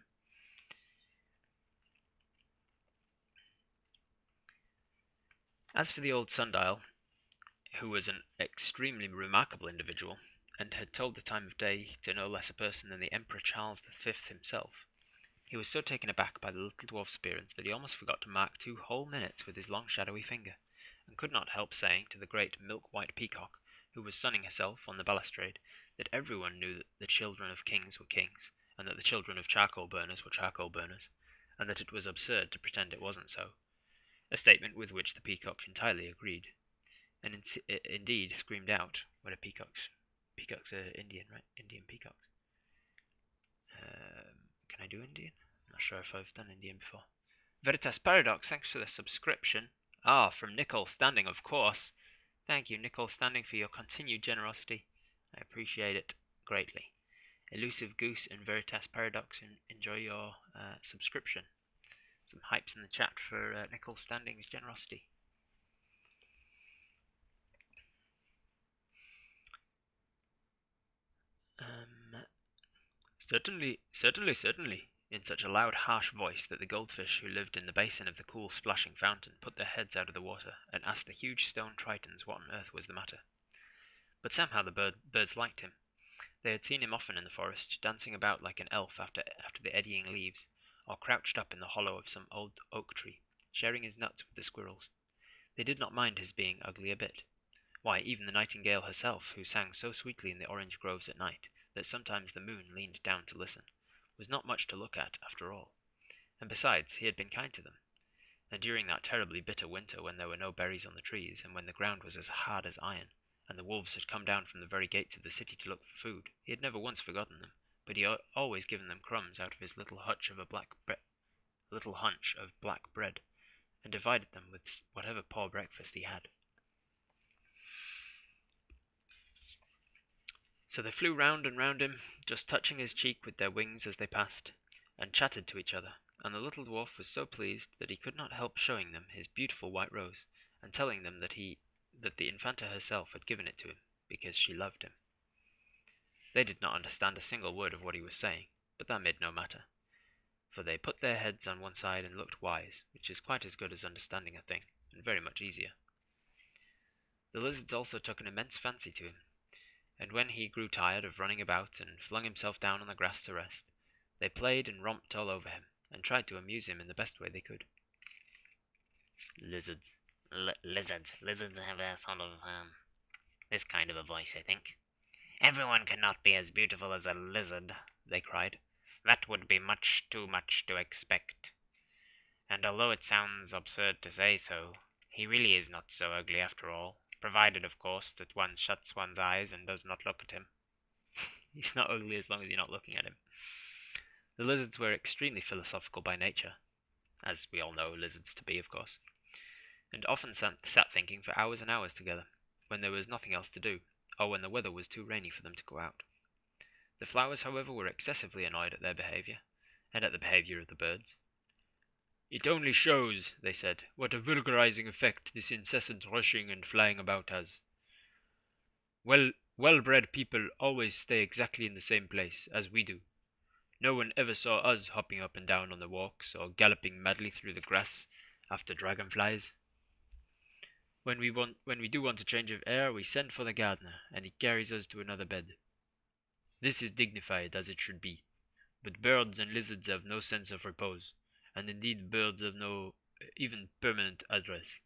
As for the old sundial, who was an extremely remarkable individual, and had told the time of day to no less a person than the Emperor Charles V himself, he was so taken aback by the little dwarf's appearance that he almost forgot to mark 2 whole minutes with his long shadowy finger, and could not help saying to the great milk-white peacock, who was sunning herself on the balustrade, that everyone knew that the children of kings were kings, and that the children of charcoal burners were charcoal burners, and that it was absurd to pretend it wasn't so, a statement with which the peacock entirely agreed, and indeed screamed out when peacocks are Indian, right? Indian peacocks. Can I do Indian? I'm not sure if I've done Indian before. Veritas Paradox, thanks for the subscription. Ah, from Nicole Standing, of course. Thank you, Nicole Standing, for your continued generosity. I appreciate it greatly. Elusive Goose and Veritas Paradox, enjoy your subscription. Some hypes in the chat for Nicole Standing's generosity. Certainly, in such a loud, harsh voice that the goldfish who lived in the basin of the cool, splashing fountain put their heads out of the water and asked the huge stone tritons what on earth was the matter. But somehow the birds liked him. They had seen him often in the forest, dancing about like an elf after the eddying leaves, or crouched up in the hollow of some old oak tree, sharing his nuts with the squirrels. They did not mind his being ugly a bit. Why, even the nightingale herself, who sang so sweetly in the orange groves at night that sometimes the moon leaned down to listen, was not much to look at after all. And besides, he had been kind to them. And during that terribly bitter winter, when there were no berries on the trees, and when the ground was as hard as iron, and the wolves had come down from the very gates of the city to look for food, he had never once forgotten them, but he had always given them crumbs out of his little hunch of black bread, and divided them with whatever poor breakfast he had. So they flew round and round him, just touching his cheek with their wings as they passed, and chatted to each other, and the little dwarf was so pleased that he could not help showing them his beautiful white rose, and telling them that the Infanta herself had given it to him, because she loved him. They did not understand a single word of what he was saying, but that made no matter, for they put their heads on one side and looked wise, which is quite as good as understanding a thing, and very much easier. The lizards also took an immense fancy to him, and when he grew tired of running about and flung himself down on the grass to rest, they played and romped all over him, and tried to amuse him in the best way they could. Lizards. Lizards have a sort of, this kind of a voice, I think. Everyone cannot be as beautiful as a lizard, they cried. That would be too much to expect. And although it sounds absurd to say so, he really is not so ugly after all, provided, of course, that one shuts one's eyes and does not look at him. He's not ugly as long as you're not looking at him. The lizards were extremely philosophical by nature, as we all know lizards to be, of course, and often sat thinking for hours and hours together, when there was nothing else to do, or when the weather was too rainy for them to go out. The flowers, however, were excessively annoyed at their behaviour, and at the behaviour of the birds. "It only shows," they said, "what a vulgarizing effect this incessant rushing and flying about has. Well-bred people always stay exactly in the same place, as we do. No one ever saw us hopping up and down on the walks, or galloping madly through the grass after dragonflies. When we do want a change of air, we send for the gardener, and he carries us to another bed. This is dignified, as it should be. But birds and lizards have no sense of repose, and indeed birds have no even permanent address.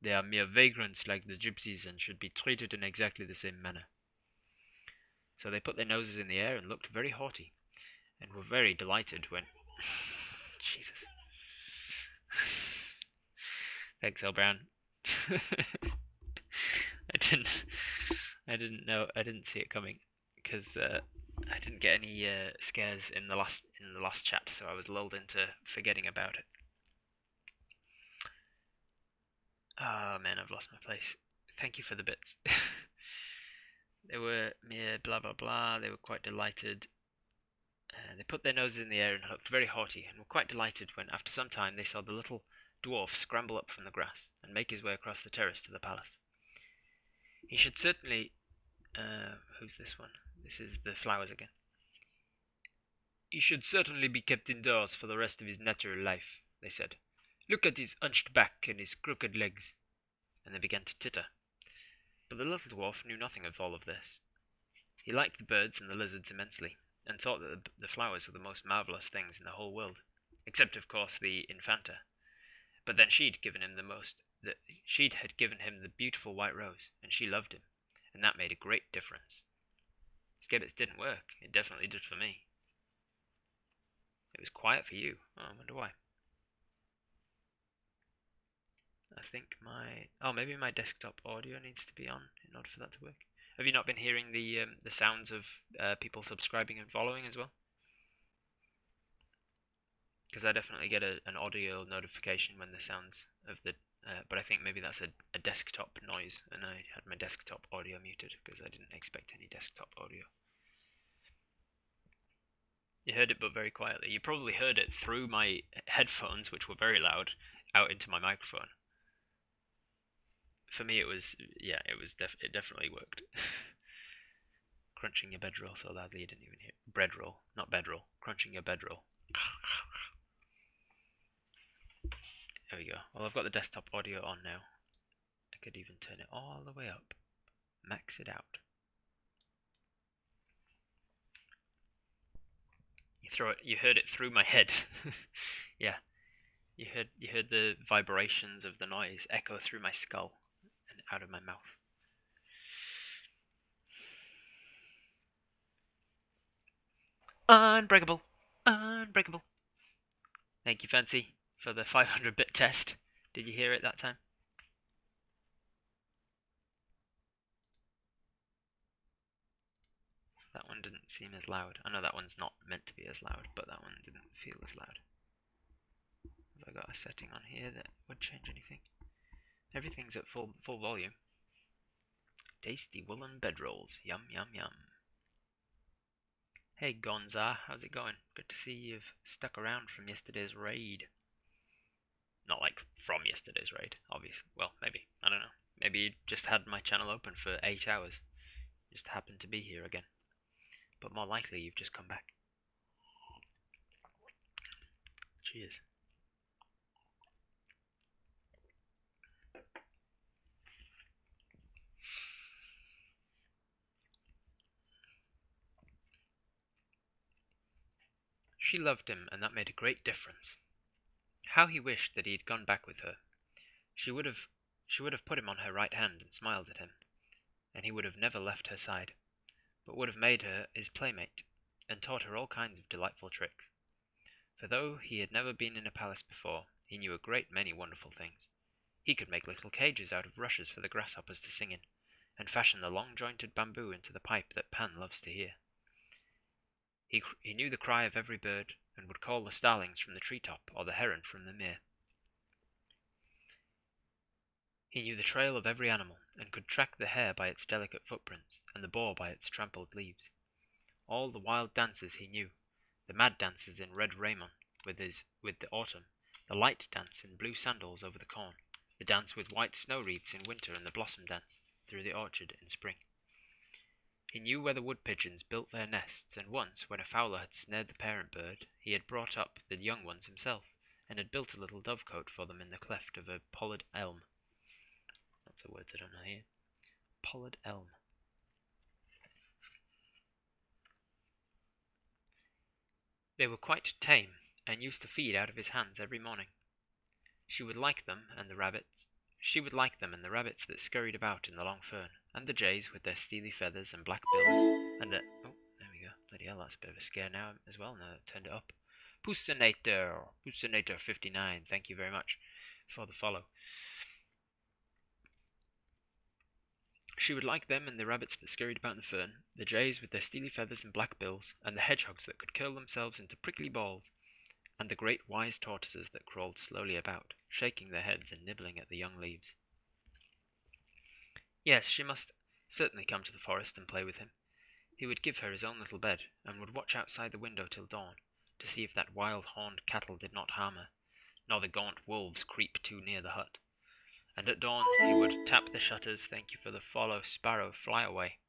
They are mere vagrants like the gypsies, and should be treated in exactly the same manner." So they put their noses in the air and looked very haughty, and were very delighted when... Jesus. Thanks, Brown. I didn't see it coming, because I didn't get any scares in the last chat, so I was lulled into forgetting about it. Oh man, I've lost my place. Thank you for the bits. They were mere blah blah blah. They were quite delighted. They put their noses in the air and looked very haughty, and were quite delighted when, after some time, they saw the little dwarf scramble up from the grass and make his way across the terrace to the palace. He should certainly... who's this one? This is the flowers again. "He should certainly be kept indoors for the rest of his natural life," they said. "Look at his hunched back and his crooked legs." And they began to titter. But the little dwarf knew nothing of all of this. He liked the birds and the lizards immensely, and thought that the flowers were the most marvellous things in the whole world, except of course the Infanta. But then she'd given him the beautiful white rose, and she loved him, and that made a great difference. Skibbits didn't work. It definitely did for me. It was quiet for you. Oh, I wonder why. I think maybe my desktop audio needs to be on in order for that to work. Have you not been hearing the sounds of people subscribing and following as well? Because I definitely get an audio notification when the sounds of the... but I think maybe that's a desktop noise, and I had my desktop audio muted because I didn't expect any desktop audio. You heard it, but very quietly. You probably heard it through my headphones, which were very loud, out into my microphone. For me, it definitely worked. Crunching your bedroll so loudly you didn't even hear. Bread roll, not bedroll. Crunching your bedroll. There we go. Well, I've got the desktop audio on now. I could even turn it all the way up. Max it out. You heard it through my head. Yeah. You heard the vibrations of the noise echo through my skull and out of my mouth. Unbreakable. Unbreakable. Thank you, Fancy, for the 500-bit test. Did you hear it that time? That one didn't seem as loud. I know that one's not meant to be as loud, but that one didn't feel as loud. Have I got a setting on here that would change anything? Everything's at full volume. Tasty woolen bedrolls. Yum, yum, yum. Hey Gonza, how's it going? Good to see you've stuck around from yesterday's raid. Not like from yesterday's raid, obviously. Well, maybe. I don't know. Maybe you just had my channel open for 8 hours. Just happened to be here again. But more likely you've just come back. Cheers. She loved him, and that made a great difference. How he wished that he had gone back with her. She would have put him on her right hand and smiled at him, and he would have never left her side, but would have made her his playmate, and taught her all kinds of delightful tricks. For though he had never been in a palace before, he knew a great many wonderful things. He could make little cages out of rushes for the grasshoppers to sing in, and fashion the long-jointed bamboo into the pipe that Pan loves to hear. He knew the cry of every bird, and would call the starlings from the tree-top or the heron from the mere. He knew the trail of every animal, and could track the hare by its delicate footprints, and the boar by its trampled leaves. All the wild dances he knew, the mad dances in red raiment with the autumn, the light dance in blue sandals over the corn, the dance with white snow wreaths in winter, and the blossom dance through the orchard in spring. He knew where the wood pigeons built their nests, and once, when a fowler had snared the parent bird, he had brought up the young ones himself, and had built a little dovecote for them in the cleft of a pollard elm. That's a word I don't know here. Pollard elm. They were quite tame, and used to feed out of his hands every morning. She would like them, and the rabbits that scurried about in the long fern, and the jays with their steely feathers and black bills, and oh, there we go. Bloody hell, that's a bit of a scare now as well, now that I've turned it up. Pusinator59, thank you very much for the follow. She would like them and the rabbits that scurried about in the fern, the jays with their steely feathers and black bills, and the hedgehogs that could curl themselves into prickly balls, and the great wise tortoises that crawled slowly about, shaking their heads and nibbling at the young leaves. Yes, she must certainly come to the forest and play with him. He would give her his own little bed, and would watch outside the window till dawn, to see if that wild-horned cattle did not harm her, nor the gaunt wolves creep too near the hut. And at dawn he would tap the shutters. Thank you for the follow, Sparrow. Fly away.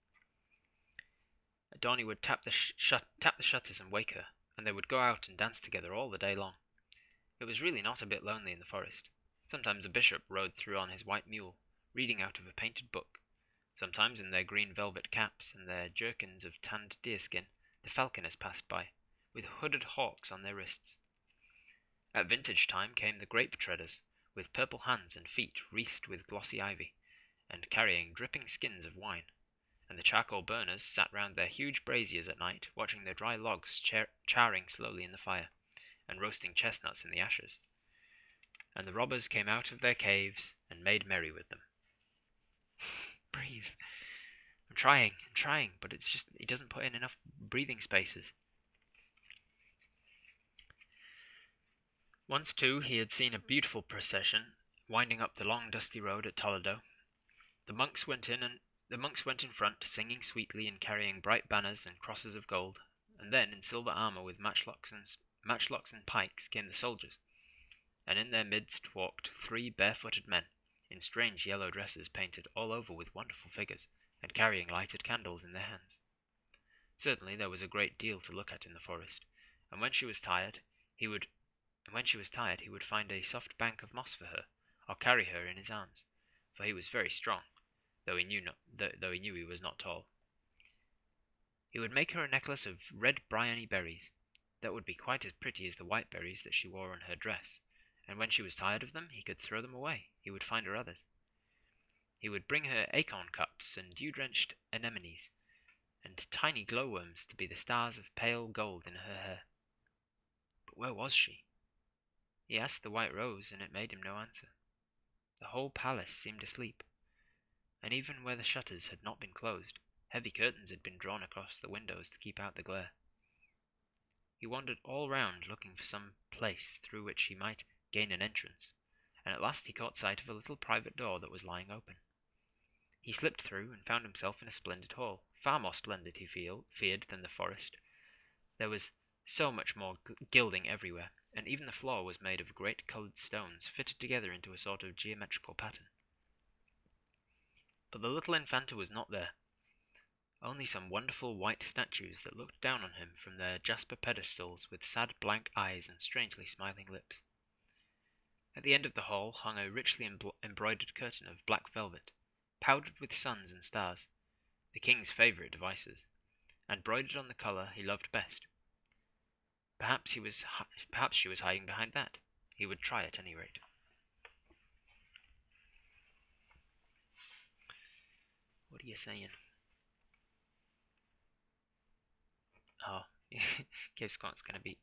At dawn he would tap the shutters and wake her, and they would go out and dance together all the day long. It was really not a bit lonely in the forest. Sometimes a bishop rode through on his white mule, reading out of a painted book. Sometimes in their green velvet caps and their jerkins of tanned deerskin, the falconers passed by, with hooded hawks on their wrists. At vintage time came the grape treaders, with purple hands and feet wreathed with glossy ivy, and carrying dripping skins of wine, and the charcoal burners sat round their huge braziers at night, watching the dry logs charring slowly in the fire, and roasting chestnuts in the ashes. And the robbers came out of their caves and made merry with them. Breathe. I'm trying, but it's just, he doesn't put in enough breathing spaces. Once, too, he had seen a beautiful procession winding up the long dusty road at Toledo. The monks went in front, singing sweetly and carrying bright banners and crosses of gold, and then in silver armour with matchlocks and pikes came the soldiers, and in their midst walked 3 barefooted men, in strange yellow dresses painted all over with wonderful figures, and carrying lighted candles in their hands. Certainly there was a great deal to look at in the forest, and when she was tired, he would find a soft bank of moss for her, or carry her in his arms, for he was very strong, though he knew he was not tall. He would make her a necklace of red bryony berries, that would be quite as pretty as the white berries that she wore on her dress, and when she was tired of them, he could throw them away. He would find her others. He would bring her acorn cups and dew-drenched anemones, and tiny glowworms to be the stars of pale gold in her hair. But where was she? He asked the white rose, and it made him no answer. The whole palace seemed asleep, and even where the shutters had not been closed, heavy curtains had been drawn across the windows to keep out the glare. He wandered all round looking for some place through which he might gain an entrance, and at last he caught sight of a little private door that was lying open. He slipped through and found himself in a splendid hall, far more splendid, he feared, than the forest, There was so much more gilding everywhere, and even the floor was made of great coloured stones fitted together into a sort of geometrical pattern. But the little Infanta was not there. Only some wonderful white statues that looked down on him from their jasper pedestals with sad blank eyes and strangely smiling lips. At the end of the hall hung a richly embroidered curtain of black velvet, powdered with suns and stars, the king's favourite devices, and broidered on the colour he loved best. Perhaps she was hiding behind that. He would try at any rate. What are you saying? Oh, Cave Squat's gonna be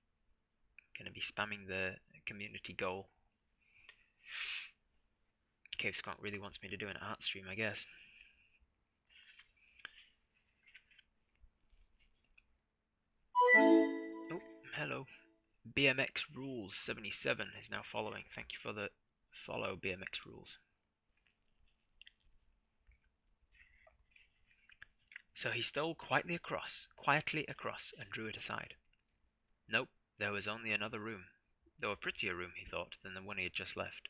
spamming the community goal. Cave Squat really wants me to do an art stream, I guess. Oh, hello. BMX Rules 77 is now following. Thank you for the follow, BMX Rules. So he stole quietly across, and drew it aside. Nope, there was only another room, though a prettier room, he thought, than the one he had just left.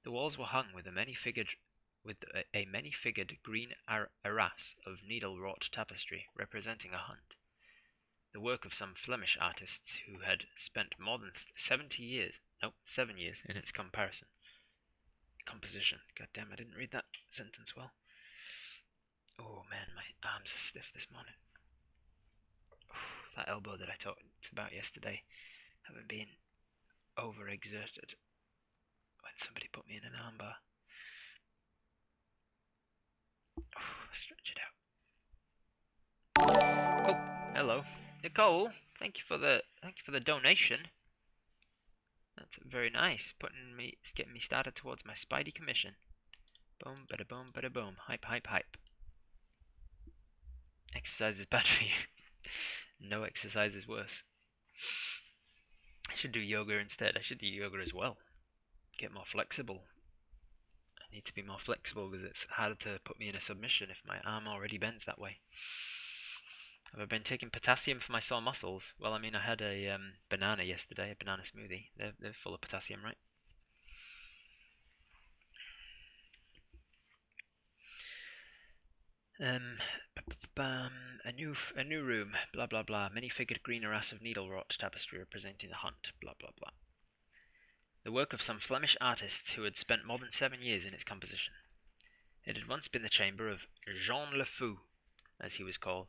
The walls were hung with a many-figured green arras of needle-wrought tapestry representing a hunt, the work of some Flemish artists who had spent more than 7 years in its composition. God damn, I didn't read that sentence well. Oh man, my arms are stiff this morning. That elbow that I talked about yesterday, having been overexerted when somebody put me in an armbar. Stretch it out. Oh, hello, Nicole. Thank you for the donation. That's very nice. It's getting me started towards my Spidey commission. Boom, bada boom, bada boom. Hype, hype, hype. Exercise is bad for you. No exercise is worse. I should do yoga instead. I should do yoga as well. Get more flexible. I need to be more flexible because it's harder to put me in a submission if my arm already bends that way. Have I been taking potassium for my sore muscles? Well, I mean, I had a banana yesterday, a banana smoothie. They're full of potassium, right? A new room, blah blah blah. Many-figured green arras of needle-wrought tapestry representing the hunt, blah blah blah. The work of some Flemish artists who had spent more than 7 years in its composition. It had once been the chamber of Jean le Fou, as he was called,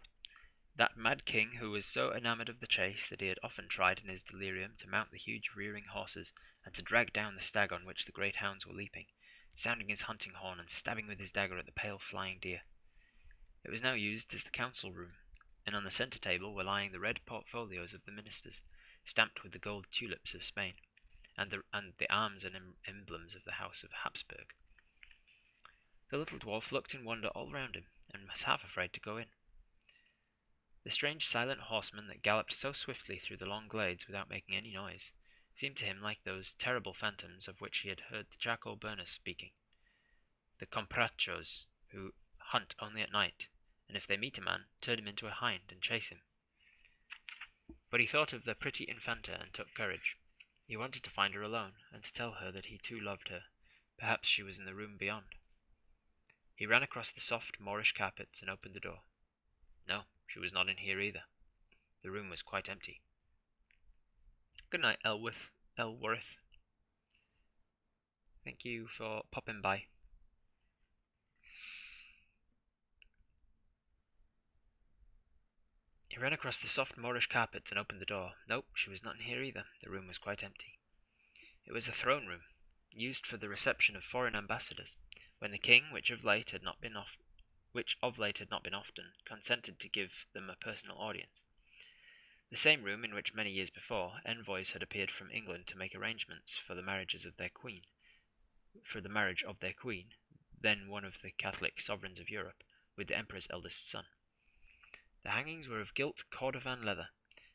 that mad king who was so enamoured of the chase that he had often tried in his delirium to mount the huge rearing horses and to drag down the stag on which the great hounds were leaping, sounding his hunting horn and stabbing with his dagger at the pale flying deer. It was now used as the council room, and on the centre table were lying the red portfolios of the ministers, stamped with the gold tulips of Spain, and the arms and emblems of the house of Habsburg. The little dwarf looked in wonder all round him, and was half afraid to go in. The strange silent horsemen that galloped so swiftly through the long glades without making any noise seemed to him like those terrible phantoms of which he had heard the charcoal burners speaking, the comprachos, who hunt only at night, and if they meet a man, turn him into a hind and chase him. But he thought of the pretty Infanta and took courage. He wanted to find her alone, and to tell her that he too loved her. Perhaps she was in the room beyond. He ran across the soft Moorish carpets and opened the door. No, she was not in here either. The room was quite empty. Good night, Elworth. Thank you for popping by. He ran across the soft Moorish carpets and opened the door. Nope, she was not in here either. The room was quite empty. It was a throne room, used for the reception of foreign ambassadors, when the king, which of late had not been often, consented to give them a personal audience. The same room in which many years before envoys had appeared from England to make arrangements for the marriage of their queen, then one of the Catholic sovereigns of Europe, with the emperor's eldest son. The hangings were of gilt cordovan leather,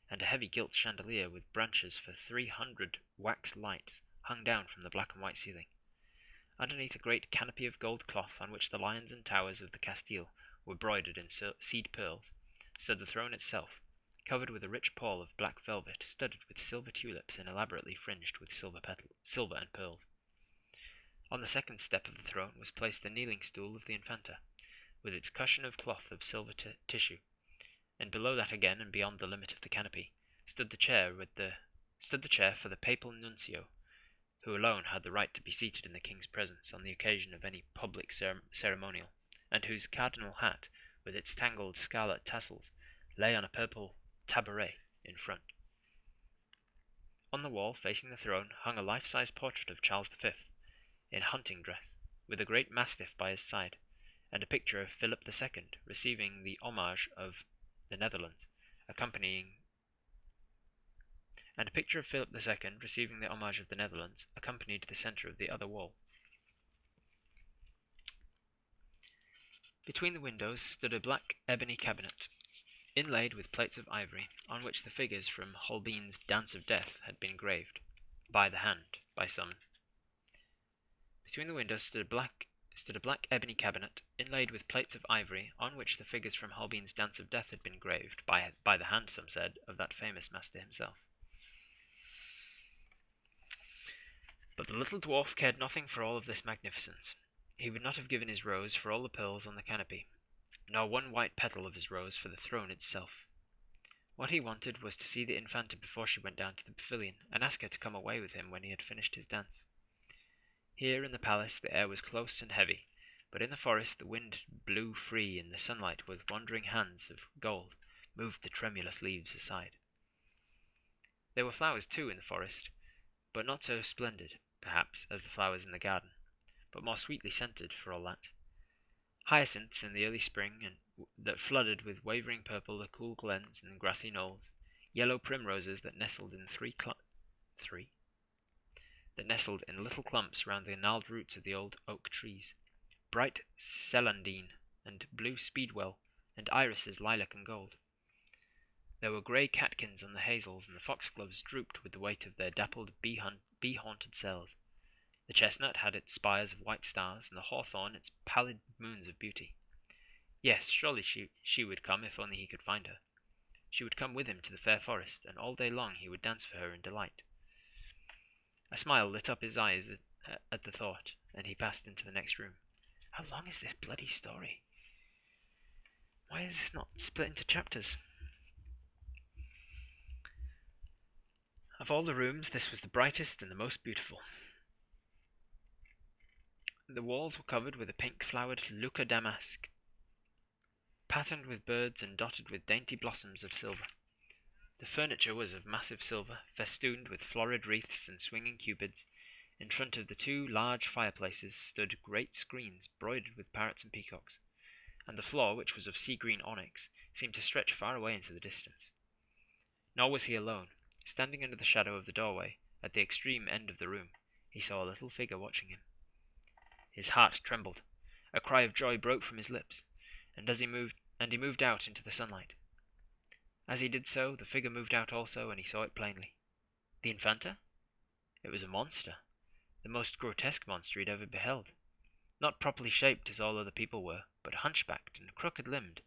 and a heavy gilt chandelier with branches for 300 wax lights hung down from the black and white ceiling. Underneath a great canopy of gold cloth on which the lions and towers of the Castile were broidered in seed pearls, stood the throne itself, covered with a rich pall of black velvet, studded with silver tulips and elaborately fringed with silver and pearls. On the second step of the throne was placed the kneeling stool of the Infanta, with its cushion of cloth of silver tissue, and below that again, and beyond the limit of the canopy, stood the chair for the papal nuncio, who alone had the right to be seated in the king's presence on the occasion of any public ceremonial, and whose cardinal hat, with its tangled scarlet tassels, lay on a purple tabouret in front. On the wall facing the throne hung a life-size portrait of Charles V, in hunting dress, with a great mastiff by his side, and a picture of Philip II receiving the homage of the Netherlands, accompanying the centre of the other wall. Between the windows stood a black ebony cabinet, inlaid with plates of ivory, on which the figures from Holbein's Dance of Death had been graved, by the hand, by some. Between the windows stood a black ebony cabinet, inlaid with plates of ivory, on which the figures from Holbein's Dance of Death had been graved, by the hand, some said, of that famous master himself. But the little dwarf cared nothing for all of this magnificence. He would not have given his rose for all the pearls on the canopy, nor one white petal of his rose for the throne itself. What he wanted was to see the Infanta before she went down to the pavilion, and ask her to come away with him when he had finished his dance. Here in the palace the air was close and heavy, but in the forest the wind blew free, and the sunlight with wandering hands of gold moved the tremulous leaves aside. There were flowers too in the forest, but not so splendid, perhaps, as the flowers in the garden, but more sweetly scented for all that. Hyacinths in the early spring, that flooded with wavering purple the cool glens and grassy knolls, yellow primroses that nestled in little clumps round the gnarled roots of the old oak trees, bright celandine and blue speedwell, and irises lilac and gold. There were grey catkins on the hazels, and the foxgloves drooped with the weight of their dappled bee-haunted cells. The chestnut had its spires of white stars, and the hawthorn its pallid moons of beauty. Yes, surely she would come if only he could find her. She would come with him to the fair forest, and all day long he would dance for her in delight. A smile lit up his eyes at the thought, and he passed into the next room. How long is this bloody story? Why is this not split into chapters? Of all the rooms, this was the brightest and the most beautiful. The walls were covered with a pink-flowered lucca damask, patterned with birds and dotted with dainty blossoms of silver. The furniture was of massive silver, festooned with florid wreaths and swinging cupids. In front of the two large fireplaces stood great screens broidered with parrots and peacocks, and the floor, which was of sea-green onyx, seemed to stretch far away into the distance. Nor was he alone. Standing under the shadow of the doorway, at the extreme end of the room, he saw a little figure watching him. His heart trembled. A cry of joy broke from his lips, and he moved out into the sunlight. As he did so, the figure moved out also, and he saw it plainly. The Infanta? It was a monster, the most grotesque monster he had ever beheld. Not properly shaped as all other people were, but hunchbacked and crooked-limbed,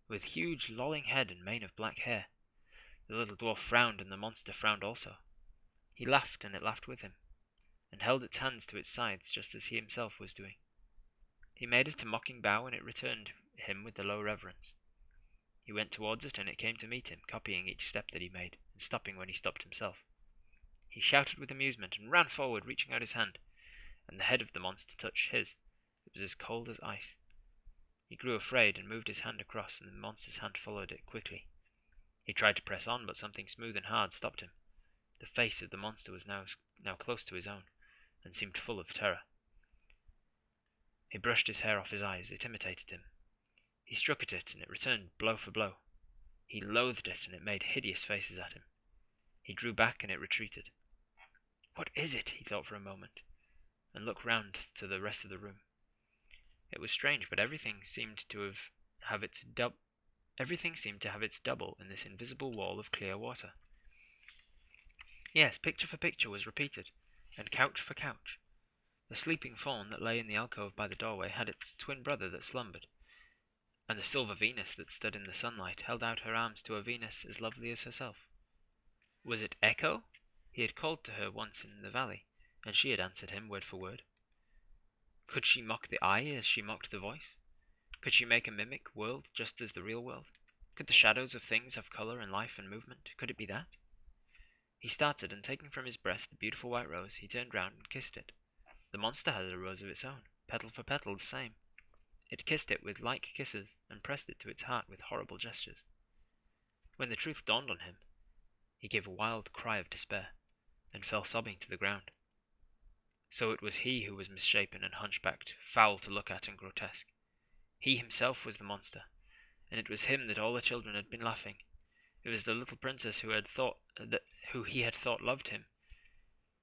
with huge lolling head and mane of black hair. The little dwarf frowned, and the monster frowned also. He laughed, and it laughed with him, and held its hands to its sides, just as he himself was doing. He made it a mocking bow, and it returned him with a low reverence. He went towards it, and it came to meet him, copying each step that he made, and stopping when he stopped himself. He shouted with amusement, and ran forward, reaching out his hand, and the head of the monster touched his. It was as cold as ice. He grew afraid, and moved his hand across, and the monster's hand followed it quickly. He tried to press on, but something smooth and hard stopped him. The face of the monster was now close to his own, and seemed full of terror. He brushed his hair off his eyes. It imitated him. He struck at it, and it returned blow for blow. He loathed it, and it made hideous faces at him. He drew back, and it retreated. What is it? He thought for a moment, and looked round to the rest of the room. It was strange, but everything seemed to have its double in this invisible wall of clear water. Yes, picture for picture was repeated, and couch for couch. The sleeping fawn that lay in the alcove by the doorway had its twin brother that slumbered, and the silver Venus that stood in the sunlight held out her arms to a Venus as lovely as herself. Was it Echo? He had called to her once in the valley, and she had answered him word for word. Could she mock the eye as she mocked the voice? Could she make a mimic world just as the real world? Could the shadows of things have colour and life and movement? Could it be that? He started, and taking from his breast the beautiful white rose, he turned round and kissed it. The monster had a rose of its own, petal for petal the same. It kissed it with like kisses, and pressed it to its heart with horrible gestures. When the truth dawned on him, he gave a wild cry of despair, and fell sobbing to the ground. So it was he who was misshapen and hunchbacked, foul to look at and grotesque. He himself was the monster, and it was him that all the children had been laughing. It was the little princess who he had thought loved him.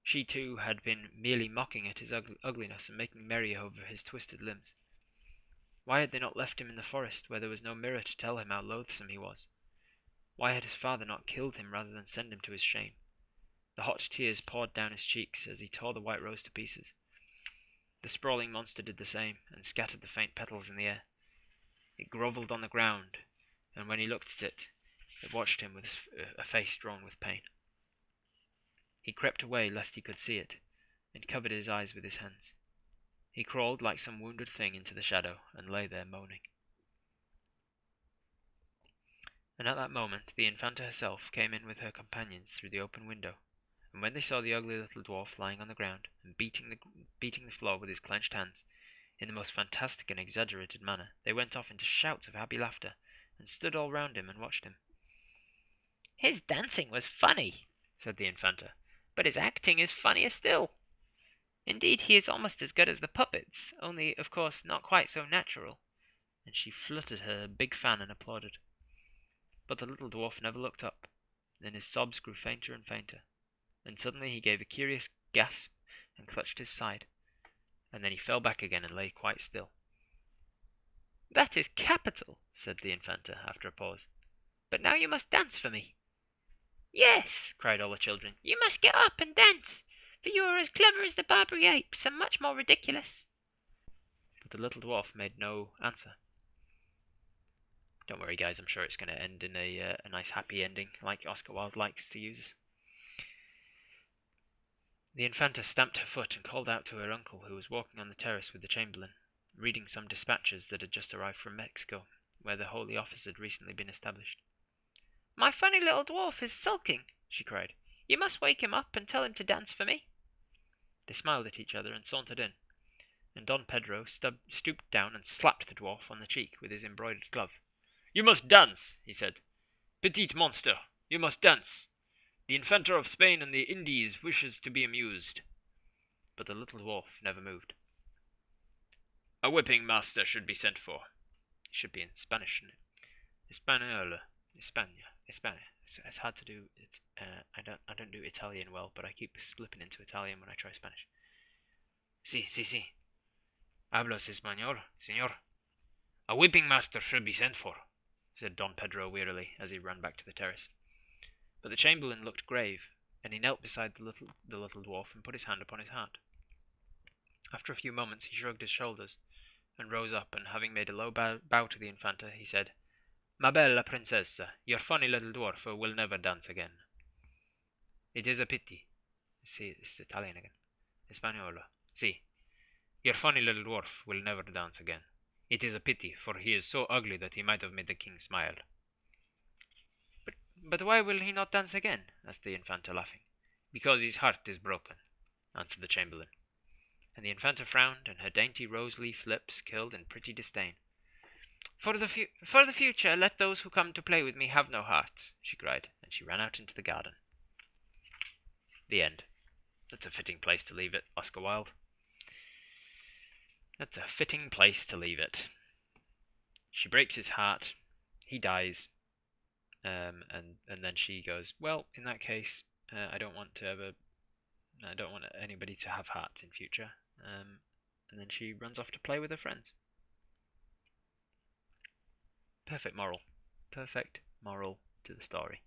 She too had been merely mocking at his ugliness and making merry over his twisted limbs. Why had they not left him in the forest, where there was no mirror to tell him how loathsome he was? Why had his father not killed him rather than send him to his shame? The hot tears poured down his cheeks as he tore the white rose to pieces. The sprawling monster did the same, and scattered the faint petals in the air. It grovelled on the ground, and when he looked at it, it watched him with a face drawn with pain. He crept away lest he could see it, and covered his eyes with his hands. He crawled like some wounded thing into the shadow, and lay there moaning. And at that moment the Infanta herself came in with her companions through the open window, and when they saw the ugly little dwarf lying on the ground, and beating the floor with his clenched hands, in the most fantastic and exaggerated manner, they went off into shouts of happy laughter, and stood all round him and watched him. "His dancing was funny," said the Infanta, "but his acting is funnier still. Indeed, he is almost as good as the puppets, only, of course, not quite so natural." And she fluttered her big fan and applauded. But the little dwarf never looked up. Then his sobs grew fainter and fainter, and suddenly he gave a curious gasp and clutched his side, and then he fell back again and lay quite still. "That is capital," said the Infanta, after a pause. "But now you must dance for me." "Yes," cried all the children, "you must get up and dance, for you are as clever as the Barbary apes, and much more ridiculous." But the little dwarf made no answer. Don't worry, guys, I'm sure it's going to end in a nice happy ending, like Oscar Wilde likes to use. The Infanta stamped her foot and called out to her uncle, who was walking on the terrace with the chamberlain, reading some dispatches that had just arrived from Mexico, where the Holy Office had recently been established. "My funny little dwarf is sulking," she cried. "You must wake him up and tell him to dance for me." They smiled at each other and sauntered in, and Don Pedro stooped down and slapped the dwarf on the cheek with his embroidered glove. "You must dance," he said. "Petite monster, you must dance. The Infanta of Spain and the Indies wishes to be amused." But the little dwarf never moved. "A whipping master should be sent for." It should be in Spanish, shouldn't it? Español, España, España. It's hard to do. I don't do Italian well, but I keep slipping into Italian when I try Spanish. Sí. Hablas español, señor? "A whipping master should be sent for," said Don Pedro wearily, as he ran back to the terrace. But the chamberlain looked grave, and he knelt beside the little dwarf and put his hand upon his heart. After a few moments he shrugged his shoulders, and rose up, and having made a low bow to the Infanta, he said, "Ma bella princessa, your funny little dwarf will never dance again. It is a pity." See, it's Italian again. Españolo. See, your funny little dwarf will never dance again. It is a pity, for he is so ugly that he might have made the king smile. "But why will he not dance again?" asked the Infanta, laughing. "Because his heart is broken," answered the chamberlain. And the Infanta frowned, and her dainty rose-leaf lips curled in pretty disdain. For the future, let those who come to play with me have no hearts," she cried, and she ran out into the garden. The end. That's a fitting place to leave it, Oscar Wilde. That's a fitting place to leave it. She breaks his heart, he dies, and then she goes, "Well, in that case, I don't want anybody to have hearts in future." And then she runs off to play with her friends. Perfect moral. Perfect moral to the story.